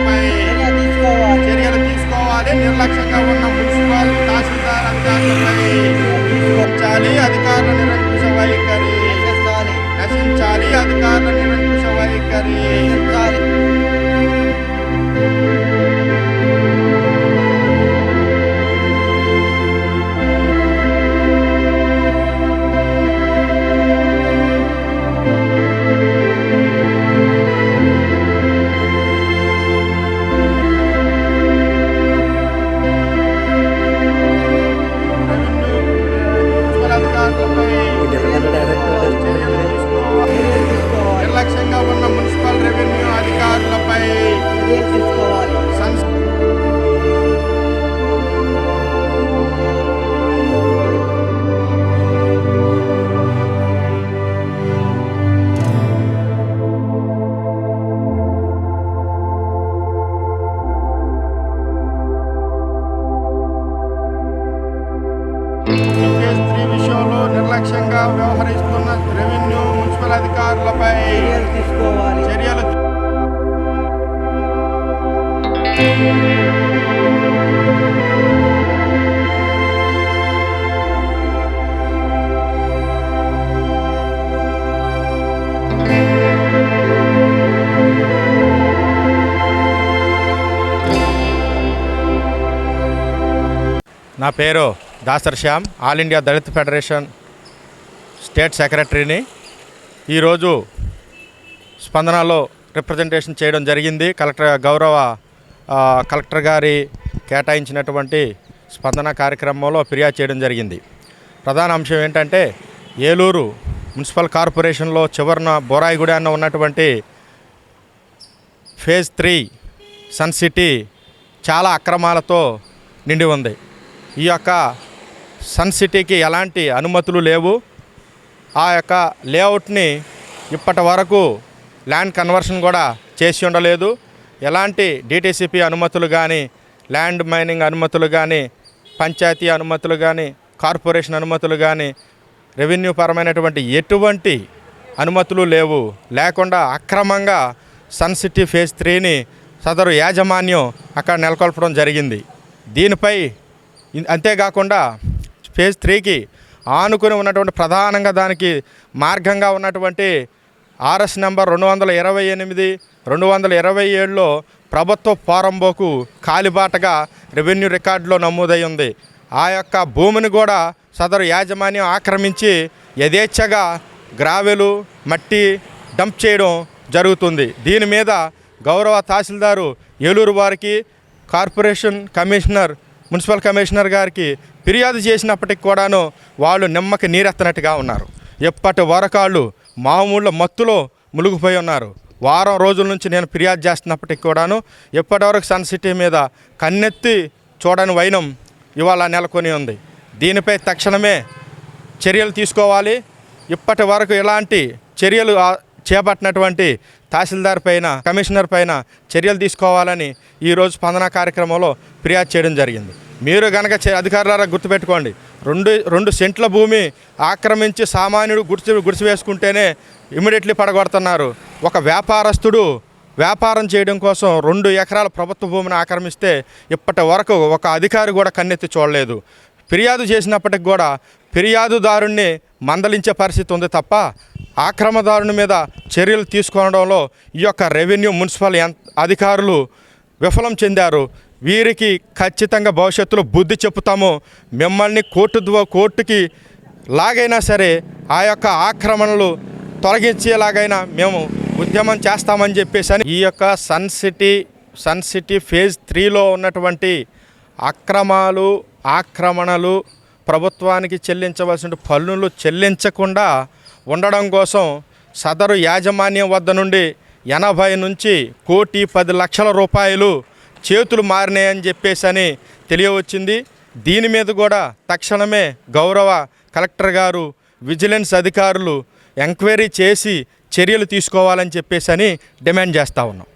అధికారులపై చర్యలు తీసుకోవాలి. నిర్లక్ష్యంగా ఉన్న మున్సిపల్ తహసీల్దార్ అధికారులపై నశించాలి అధికారుల నిరంకుశ వైఖరి. నశించాలి అధికారుల నిరంకుశ వైఖరి. నిర్లక్ష్యంగా ఉన్న మున్సిపల్ రెవెన్యూ అధికారులపై విషయంలో నిర్లక్ష్యంగా వ్యవహరిస్తున్న రెవెన్యూ మున్సిపల్ అధికారులపై చర్యలు నా పేరు దాసర్ శ్యామ్, ఆల్ ఇండియా దళిత ఫెడరేషన్ స్టేట్ సెక్రటరీని. ఈరోజు స్పందనలో రిప్రజెంటేషన్ చేయడం జరిగింది. గౌరవ కలెక్టర్ గారి కేటాయించినటువంటి స్పందన కార్యక్రమంలో ఫిర్యాదు చేయడం జరిగింది. ప్రధాన అంశం ఏంటంటే, ఏలూరు మున్సిపల్ కార్పొరేషన్లో చివరన బోరాయిగూడాన ఉన్నటువంటి ఫేజ్ 3 సన్ సిటీ చాలా అక్రమాలతో నిండి ఉంది. ఈ యొక్క సన్ సిటీకి ఎలాంటి అనుమతులు లేవు. ఆ యొక్క లేఅవుట్ని ఇప్పటి వరకు ల్యాండ్ కన్వర్షన్ కూడా చేసి ఉండలేదు. ఎలాంటి డిటిసిపి అనుమతులు కానీ, ల్యాండ్ మైనింగ్ అనుమతులు కానీ, పంచాయతీ అనుమతులు కానీ, కార్పొరేషన్ అనుమతులు కానీ, రెవెన్యూ పరమైనటువంటి ఎటువంటి అనుమతులు లేకుండా అక్రమంగా సన్ సిటీ ఫేజ్ 3ని సదరు యాజమాన్యం అక్కడ నెలకొల్పడం జరిగింది. దీనిపై అంతేకాకుండా ఫేజ్ 3కి ఆనుకుని ఉన్నటువంటి ప్రధానంగా దానికి మార్గంగా ఉన్నటువంటి RS నెంబర్ 228, 227లో ప్రభుత్వ పోరంబోకు కాలిబాటగా రెవెన్యూ రికార్డులో నమోదై ఉంది. ఆ యొక్క భూమిని కూడా సదరు యాజమాన్యం ఆక్రమించి యథేచ్ఛగా గ్రావెలు, మట్టి డంప్ చేయడం జరుగుతుంది. దీని మీద గౌరవ తహసీల్దారు ఏలూరు వారికి, కార్పొరేషన్ కమిషనర్, మున్సిపల్ కమిషనర్ గారికి ఫిర్యాదు చేసినప్పటికి కూడాను వాళ్ళు నిమ్మకి నీరెత్తనట్టుగా ఉన్నారు. ఎప్పటి వరకు వాళ్ళు మామూలు మత్తులో మునిగిపోయి ఉన్నారు. వారం రోజుల నుంచి నేను ఫిర్యాదు చేస్తున్నప్పటికి కూడాను ఎప్పటివరకు సన్ సిటీ మీద కన్నెత్తి చూడని వైనం ఇవాళ నెలకొని ఉంది. దీనిపై తక్షణమే చర్యలు తీసుకోవాలి. ఇప్పటి వరకు ఇలాంటి చర్యలు చేపట్టినటువంటి తహసీల్దార్ పైన, కమిషనర్ పైన చర్యలు తీసుకోవాలని ఈరోజు స్పందన కార్యక్రమంలో ఫిర్యాదు చేయడం జరిగింది. మీరు కనుక అధికారులారా గుర్తుపెట్టుకోండి, రెండు సెంట్ల భూమి ఆక్రమించి సామాన్యుడు గుడిసి వేసుకుంటేనే ఇమ్మీడియట్లీ పడగొడుతున్నారు. ఒక వ్యాపారస్తుడు వ్యాపారం చేయడం కోసం 2 ఎకరాల ప్రభుత్వ భూమిని ఆక్రమిస్తే ఇప్పటి వరకు ఒక అధికారి కూడా కన్నెత్తి చూడలేదు. ఫిర్యాదు చేసినప్పటికి కూడా ఫిర్యాదుదారుణ్ణి మందలించే పరిస్థితి ఉంది తప్ప ఆక్రమదారుని మీద చర్యలు తీసుకోవడంలో ఈ యొక్క రెవెన్యూ మున్సిపల్ అధికారులు విఫలం చెందారు. వీరికి ఖచ్చితంగా భవిష్యత్తులో బుద్ధి చెప్పుతాము. మిమ్మల్ని కోర్టుకి లాగైనా సరే ఆ యొక్క ఆక్రమణలు తొలగించేలాగైనా మేము ఉద్యమం చేస్తామని చెప్పేసి ఈ యొక్క సన్ సిటీ ఫేజ్ 3లో ఉన్నటువంటి ఆక్రమణలు ప్రభుత్వానికి చెల్లించవలసిన పన్నులు చెల్లించకుండా ఉండడం కోసం సదరు యాజమాన్యం వద్ద నుండి 80 నుంచి 1,10,00,000 రూపాయలు చేతులు మారినాయని చెప్పేసి తెలియవచ్చింది. దీని మీద కూడా తక్షణమే గౌరవ కలెక్టర్ గారు, విజిలెన్స్ అధికారులు ఎంక్వైరీ చేసి చర్యలు తీసుకోవాలని చెప్పేసి డిమాండ్ చేస్తూ ఉన్నాం.